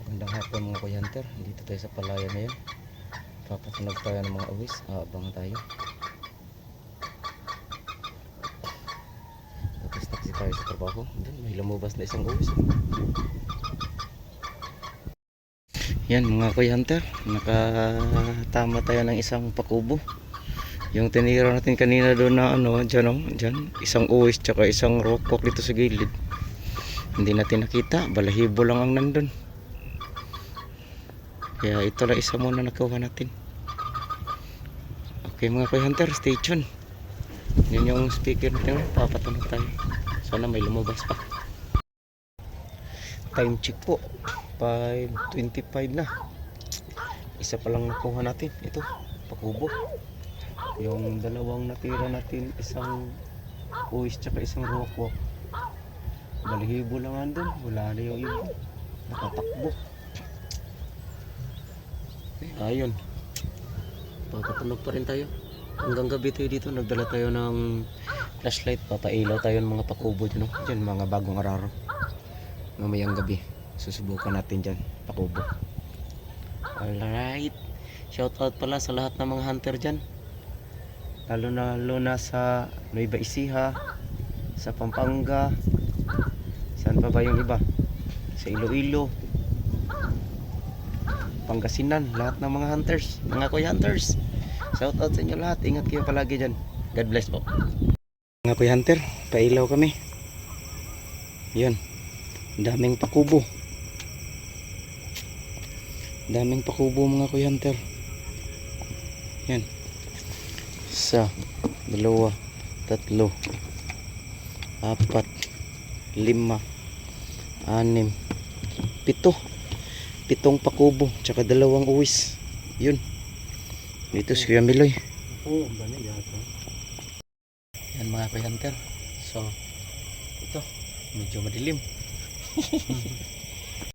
Magandang hapon mga Kuya Hunter. Dito tayo sa Palayan ngayon. Papatunog tayo ng mga uwis. Abang tayo. Tapos taxi tayo sa trabaho. Doon may lumabas na isang uwis. Yan mga Kuya Hunter. Nakatama tayo ng isang pakubo. Yung tinira natin kanina doon na ano, dyan. Isang uwis tsaka isang rockwork dito sa gilid. Hindi natin nakita. Balahibo lang ang nandun. Kaya ito lang isa muna nakuha natin. Okay mga Kuya Hunter, stay tuned. Yun yung speaker natin, papatunog tayo. Sana may lumabas pa. Time check po, 5:25 na. Isa pa lang nakuha natin. Ito, pakubo. Yung dalawang natira natin, isang uwis tsaka isang rokwak. Balahibo lang andun, wala na yung iba. Nakatakbo. Ayun, papatunog pa rin tayo hanggang gabi tayo dito. Nagdala tayo ng flashlight, papailaw tayo ng mga pakubo dyan, no? Dyan mga bagong araro. Mamayang gabi susubukan natin dyan pakubo. Alright, shoutout pala sa lahat ng mga hunter dyan, lalo na sa Nueva Ecija, sa Pampanga, saan pa ba yung iba, sa Iloilo, Pangasinan, lahat ng mga hunters, mga Kuya Hunters. Shout out sa inyo lahat. Ingat kayo palagi dyan. God bless po. Mga Kuya Hunter, pailaw kami. Yan. Daming pakubo. Daming pakubo mga Kuya Hunter. Yan. Isa, dalawa, tatlo, apat, lima, anim, pitong pakubo tsaka dalawang uwis. Yun dito si Kuya Miloy. Yan mga Kuya Hunter, so ito medyo madilim.